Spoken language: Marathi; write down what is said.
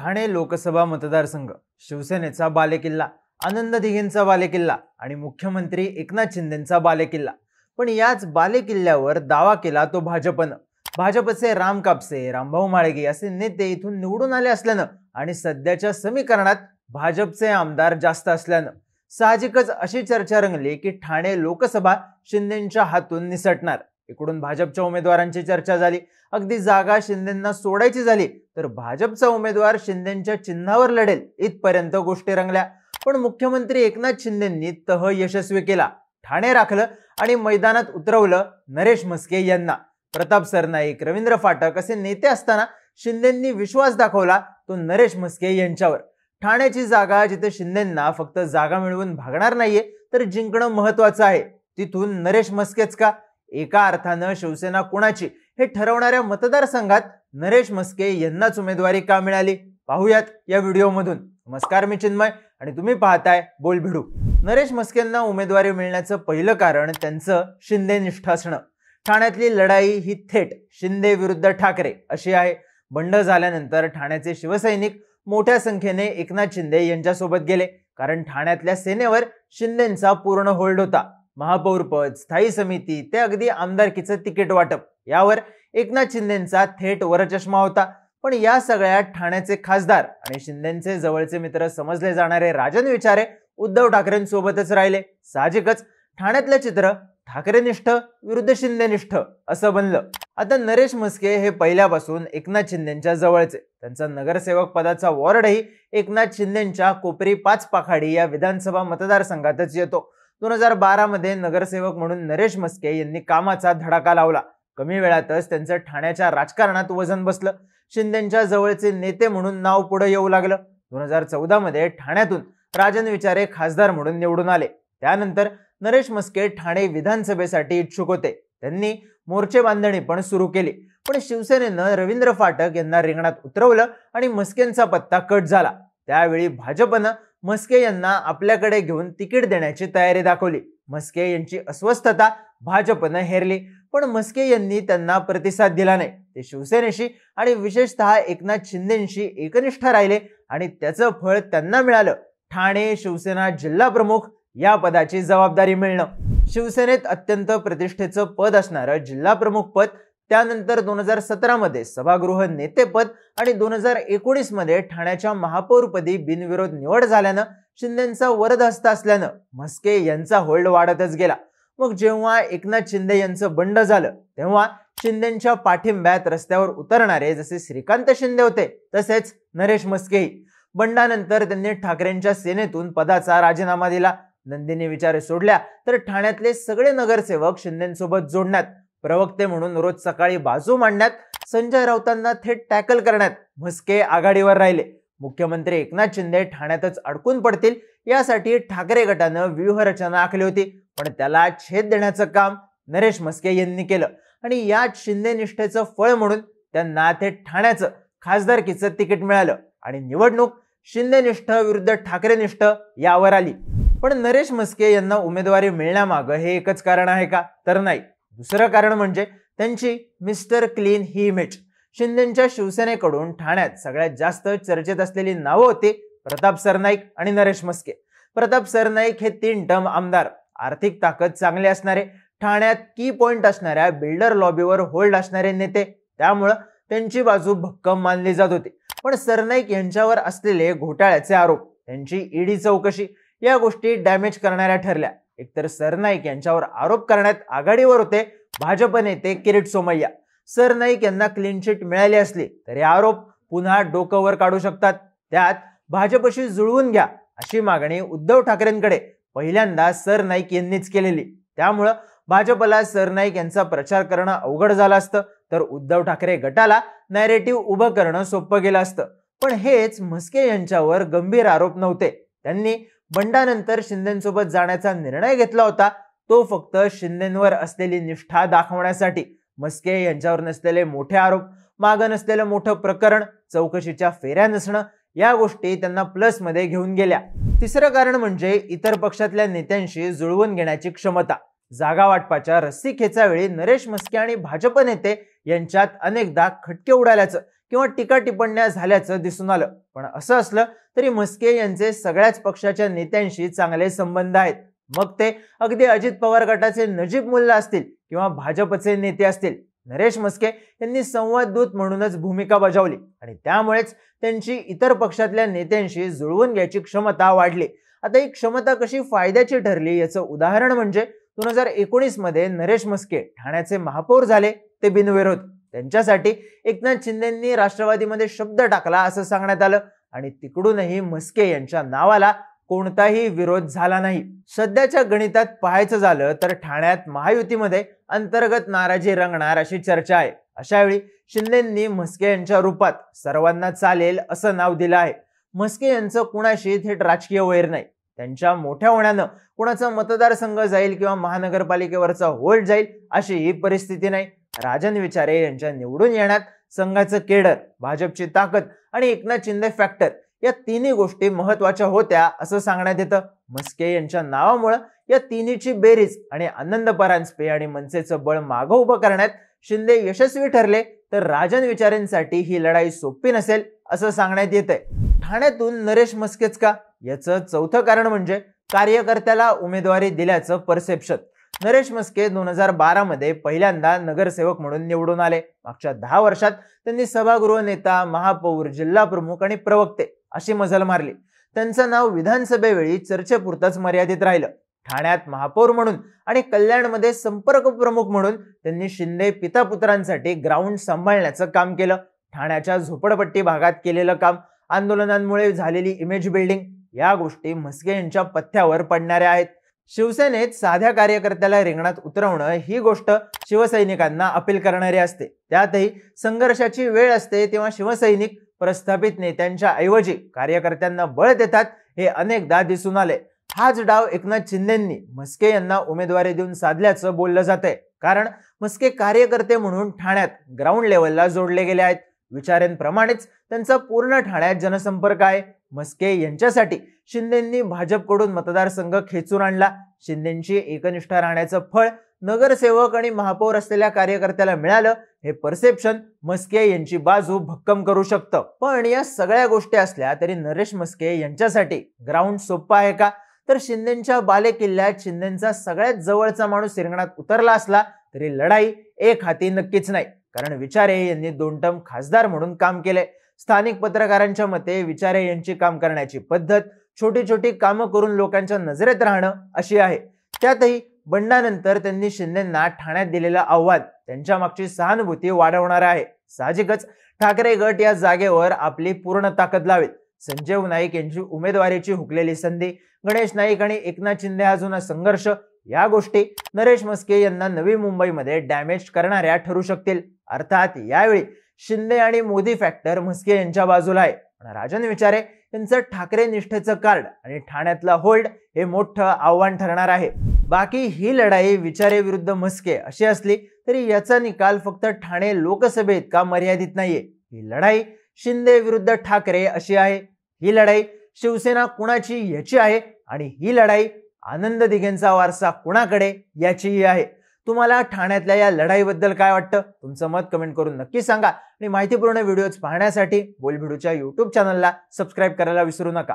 ठाणे लोकसभा मतदारसंघ शिवसेनेचा बालेकिल्ला, आनंद दिघेंचा बालेकिल्ला आणि मुख्यमंत्री एकनाथ शिंदेंचा बालेकिल्ला। पण याच बालेकिल्ल्यावर दावा केला तो भाजपनं। भाजपचे राम कापसे, रामभाऊ म्हाळगी असे नेते इथून निवडून आले असल्यानं आणि सध्याच्या समीकरणात भाजपचे आमदार जास्त असल्यानं साहजिकच अशी चर्चा रंगली की ठाणे लोकसभा शिंदेंच्या हातून निसटणार। इकडून भाजपच्या उमेदवारांची चर्चा झाली, अगदी जागा शिंदेंना सोडायची झाली तर भाजपचा उमेदवार शिंदेंच्या चिन्हावर लढेल इथपर्यंत गोष्टी रंगल्या। पण मुख्यमंत्री एकनाथ शिंदेंनी तह यशस्वी केला, ठाणे राखलं आणि मैदानात उतरवलं नरेश म्हस्के यांना। प्रताप सरनाईक, रवींद्र फाटक असे नेते असताना शिंदेंनी विश्वास दाखवला तो नरेश म्हस्के यांच्यावर। ठाण्याची जागा जिथे शिंदेंना फक्त जागा मिळवून भागणार नाहीये तर जिंकणं महत्त्वाचं आहे, तिथून नरेश म्हस्केच का? एका अर्थानं शिवसेना कोणाची हे ठरवणाऱ्या मतदारसंघात नरेश म्हस्के यांनाच उमेदवारी का मिळाली, पाहूयात या व्हिडिओमधून। नमस्कार, मी चिन्मय आणि तुम्ही पाहताय बोल भिडू। नरेश म्हस्केंना उमेदवारी मिळण्याचं पहिलं कारण त्यांचं शिंदे निष्ठ असणं। ठाण्यातली लढाई ही थेट शिंदे विरुद्ध ठाकरे अशी आहे। बंड झाल्यानंतर ठाण्याचे शिवसैनिक मोठ्या संख्येने एकनाथ शिंदे यांच्यासोबत गेले, कारण ठाण्यातल्या सेनेवर शिंदेंचा पूर्ण होल्ड होता। महापौरपद, स्थायी समिती ते अगदी आमदारकीचं तिकीट वाटप यावर एकनाथ शिंदेंचा थेट वरचष्मा होता। पण या सगळ्यात ठाण्याचे खासदार आणि शिंदेंचे जवळचे मित्र समजले जाणारे राजन विचारे उद्धव ठाकरेंसोबतच राहिले। साहजिकच ठाण्यातलं चित्र ठाकरेनिष्ठ विरुद्ध शिंदेनिष्ठ असं बनलं। आता नरेश म्हस्के हे पहिल्यापासून एकनाथ शिंदेंच्या जवळचे, त्यांचा नगरसेवक पदाचा वॉर्डही एकनाथ शिंदेंच्या कोपरी 5 पाखाडी या विधानसभा मतदारसंघातच येतो। 2012 मध्ये नगरसेवक म्हणून नरेश म्हस्के यांनी कामाचा धडाका लावला। कमी वेळातच त्यांचं ठाण्याच्या राजकारणात वजन बसलं, शिंदेंच्या जवळचे नेते म्हणून नाव पुढे येऊ लागलं। 2014 मध्ये ठाण्यातून राजन विचारे खासदार म्हणून निवडून आले। त्यानंतर नरेश म्हस्के ठाणे विधानसभेसाठी इच्छुक होते, त्यांनी मोर्चे बांधणी पण सुरू केली। पण शिवसेनेनं रवींद्र फाटक यांना रिंगणात उतरवलं आणि म्हस्केंचा पत्ता कट झाला। त्यावेळी भाजपनं म्हस्के यांना आपल्याकडे घेऊन तिकीट देण्याची तयारी दाखवली। म्हस्के यांची अस्वस्थता भाजपनं हेरली, पण म्हस्के यांनी त्यांना प्रतिसाद दिला नाही। ते शिवसेनेशी आणि विशेषतः एकनाथ शिंदेंशी एकनिष्ठ राहिले आणि त्याचं फळ त्यांना मिळालं, ठाणे शिवसेना जिल्हा प्रमुख या पदाची जबाबदारी मिळणं। शिवसेनेत अत्यंत प्रतिष्ठेचं पद असणारं जिल्हा प्रमुख पद, त्यानंतर 2017 मध्ये सभागृह नेतेपद आणि 2019 मध्ये ठाण्याच्या महापौरपदी बिनविरोध निवड झाल्यानं शिंदेंचा वरदहस्त असल्यानं म्हस्के यांचा होल्ड वाढतच गेला। मग जेव्हा एकनाथ शिंदे यांचं बंड झालं तेव्हा शिंदेंच्या पाठिंब्यात रस्त्यावर उतरणारे जसे श्रीकांत शिंदे होते तसेच नरेश म्हस्केही। बंडानंतर त्यांनी ठाकरेंच्या सेनेतून पदाचा राजीनामा दिला। नंदिनी विचारे सोडल्या तर ठाण्यातले सगळे नगरसेवक शिंदेंसोबत जोडण्यात, प्रवक्ते म्हणून रोज सकाळी बाजू मांडण्यात, संजय राऊतांना थेट टॅकल करण्यात म्हस्के आघाडीवर राहिले। मुख्यमंत्री एकनाथ शिंदे ठाण्यातच अडकून पडतील यासाठी ठाकरे गटानं व्यूहरचना आखली होती, पण त्याला छेद देण्याचं काम नरेश म्हस्के यांनी केलं आणि यात शिंदे निष्ठेचं फळ म्हणून त्यांना थेट ठाण्याचं खासदारकीचं तिकीट मिळालं आणि निवडणूक शिंदेनिष्ठ विरुद्ध ठाकरेनिष्ठ यावर आली। पण नरेश म्हस्के यांना उमेदवारी मिळण्यामागं हे एकच कारण आहे का? तर नाही। दुसरं कारण म्हणजे त्यांची मिस्टर क्लीन ही इमेज। शिंदेंच्या शिवसेनेकडून ठाण्यात सगळ्यात जास्त चर्चेत असलेली नावं होती प्रताप सरनाईक आणि नरेश म्हस्के। प्रताप सरनाईक हे 3 टर्म आमदार, आर्थिक ताकद चांगली असणारे, ठाण्यात की पॉइंट असणाऱ्या बिल्डर लॉबीवर होल्ड असणारे नेते, त्यामुळं त्यांची बाजू भक्कम मानली जात होती। पण सरनाईक यांच्यावर असलेले घोटाळ्याचे आरोप, त्यांची ईडी चौकशी या गोष्टी डॅमेज करणाऱ्या ठरल्या। एकतर सरनाईक यांच्यावर आरोप करण्यात आघाडीवर होते भाजप नेते किरीट सोमय्या। सरनाईक यांना क्लीन चिट मिळाली असली तरी आरोप पुन्हा डोकं वर काढू शकतात, त्यात भाजपशी जुळवून घ्या अशी मागणी उद्धव ठाकरेंकडे पहिल्यांदा सरनाईक यांनीच केलेली। त्यामुळं भाजपला सरनाईक यांचा प्रचार करणं अवघड झालं असतं, तर उद्धव ठाकरे गटाला नॅरेटिव्ह उभं करणं सोपं गेलं असतं। पण हेच म्हस्के यांच्यावर गंभीर आरोप नव्हते। त्यांनी बंडानंतर शिंदेंसोबत जाण्याचा निर्णय घेतला होता तो फक्त शिंदेंवर असलेली निष्ठा दाखवण्यासाठी। म्हस्के यांच्यावर नसलेले मोठे आरोप, मागं नसलेलं मोठं प्रकरण, चौकशीच्या फेऱ्या नसणं या गोष्टी त्यांना प्लस मध्ये घेऊन गेल्या। तिसरं कारण म्हणजे इतर पक्षातल्या नेत्यांशी जुळवून घेण्याची क्षमता। जागा वाटपाच्या रस्सी खेचावेळी नरेश म्हस्के आणि भाजप नेते यांच्यात अनेकदा खटके उडाल्याचं किंवा टीका टिप्पण्या झाल्याचं दिसून आलं. पण असं असलं तरी म्हस्के यांचे सगळ्याच पक्षाच्या नेत्यांशी चांगले संबंध आहेत. मग ते अगदी अजित पवार गटाचे नजीब मुल्ला असतील किंवा भाजपचे नेते असतील. नरेश म्हस्के यांनी संवाददूत म्हणूनच भूमिका बजावली आणि त्यामुळेच त्यांची इतर पक्षातल्या नेत्यांशी जुळवून घ्यायची क्षमता वाढली. आता ही क्षमता कशी फायद्याची ठरली याचं उदाहरण म्हणजे 2019 मध्ये नरेश म्हस्के ठाण्याचे महापौर झाले ते बिनविरोध. त्यांच्यासाठी एकनाथ शिंदेंनी राष्ट्रवादीमध्ये शब्द टाकला असं सांगण्यात आलं आणि तिकडूनही म्हस्के यांच्या नावाला कोणताही विरोध झाला नाही. सध्याच्या गणितात पाहायचं झालं तर ठाण्यात महायुतीमध्ये अंतर्गत नाराजी रंगणार अशी चर्चा आहे. अशावेळी शिंदेंनी म्हस्के यांच्या रूपात सर्वांना चालेल असं नाव दिलं आहे. म्हस्के यांचं कुणाशी थेट राजकीय वैर नाही. त्यांच्या मोठ्या होण्यानं कुणाचा मतदारसंघ जाईल किंवा महानगरपालिकेवरचा होल्ड जाईल अशी ही परिस्थिती नाही. राजन विचारे यांच्या निवडून येण्यात संघाचं केडर, भाजपची ताकद आणि एकनाथ शिंदे फॅक्टर या तिन्ही गोष्टी महत्वाच्या होत्या असं सांगण्यात येतं. म्हस्के यांच्या नावामुळे या तिन्हीची बेरीज आणि आनंद परांजपे आणि मनसेचं बळ मागं उभं करण्यात शिंदे यशस्वी ठरले तर राजन विचारेंसाठी ही लढाई सोपी नसेल असं सांगण्यात येतंय. ठाण्यातून नरेश म्हस्केच का याचं चौथं कारण म्हणजे कार्यकर्त्याला उमेदवारी दिल्याचं परसेप्शन. नरेश म्हस्के 2012 मध्ये पहिल्यांदा नगरसेवक म्हणून निवडून आले. मागच्या 10 वर्षात त्यांनी सभागृह नेता, महापौर, जिल्हा प्रमुख आणि प्रवक्ते अशी मजल मारली. त्यांचं नाव विधानसभेवेळी चर्चेपुरतच मर्यादित राहिलं. ठाण्यात महापौर म्हणून आणि कल्याणमध्ये संपर्क प्रमुख म्हणून त्यांनी शिंदे पितापुत्रांसाठी ग्राउंड सांभाळण्याचं काम केलं. ठाण्याच्या झोपडपट्टी भागात केलेलं काम, आंदोलनांमुळे झालेली इमेज बिल्डिंग या गोष्टी म्हस्के यांच्या पथ्यावर पडणाऱ्या आहेत. शिवसेनेत साध्या कार्यकर्त्याला रिंगणात उतरवणं ही गोष्ट शिवसैनिकांना अपील करणारी असते. त्यातही संघर्षाची वेळ असते तेव्हा शिवसैनिक प्रस्थापित नेत्यांच्या ऐवजी कार्यकर्त्यांना बळ देतात हे अनेकदा दिसून आले. हाच डाव एकनाथ शिंदेंनी म्हस्के यांना उमेदवारी देऊन साधल्याचं बोललं जातंय. कारण म्हस्के कार्यकर्ते म्हणून ठाण्यात ग्राउंड लेवलला जोडले गेले आहेत. विचारांप्रमाणेच त्यांचा पूर्ण ठाण्यात जनसंपर्क आहे. म्हस्के यांच्यासाठी शिंदेंनी भाजपकडून मतदारसंघ खेचून आणला. शिंदेंची एकनिष्ठा राहण्याचं फळ नगरसेवक आणि महापौर असलेल्या कार्यकर्त्याला मिळालं हे परसेप्शन म्हस्के यांची बाजू भक्कम करू शकतं. पण या सगळ्या गोष्टी असल्या तरी नरेश म्हस्के यांच्यासाठी ग्राउंड सोपं आहे का? तर शिंदेंच्या बालेकिल्ल्यात शिंदेंचा सगळ्यात जवळचा माणूस रिंगणात उतरला असला तरी लढाई एक हाती नक्कीच नाही. कारण विचारे यांनी 2 टर्म खासदार म्हणून काम केले. स्थानिक पत्रकारांच्या मते विचारे यांची काम करण्याची पद्धत छोटी छोटी कामं करून लोकांच्या नजरेत राहणं अशी आहे. त्यातही बंडानंतर त्यांनी शिंदेंना ठाण्यात दिलेलं आव्हान त्यांच्या मागची सहानुभूती वाढवणार आहे. साहजिकच ठाकरे गट या जागेवर आपली पूर्ण ताकद लावेल. संजय नाईक यांची उमेदवारीची हुकलेली संधी, गणेश नाईक आणि एकनाथ शिंदे हा जुना संघर्ष या गोष्टी नरेश म्हस्के यांना नवी मुंबईमध्ये डॅमेज करणाऱ्या ठरू शकतील. अर्थात यावेळी शिंदे आणि मोदी फॅक्टर म्हस्के यांच्या बाजूला आहे. पण राजन विचारे यांचं ठाकरे निष्ठेचं कार्ड आणि ठाण्यातला होल्ड हे मोठं आव्हान ठरणार आहे. बाकी ही लढाई विचारे विरुद्ध म्हस्के अशी असली तरी याचा निकाल फक्त ठाणे लोकसभे इतका मर्यादित नाहीये. ही लढाई शिंदे विरुद्ध ठाकरे अशी आहे. ही लढाई शिवसेना कुणाची याची आहे आणि ही लढाई आनंद दिघेंचा वारसा कुणाकडे याचीही आहे. तुम्हाला ठाण्यातल्या या लढाईबद्दल काय वाटतं? तुमचं मत कमेंट करून नक्की सांगा आणि माहितीपूर्ण व्हिडिओज पाहण्यासाठी बोलभिडूच्या YouTube चॅनलला सबस्क्राईब करायला विसरू नका.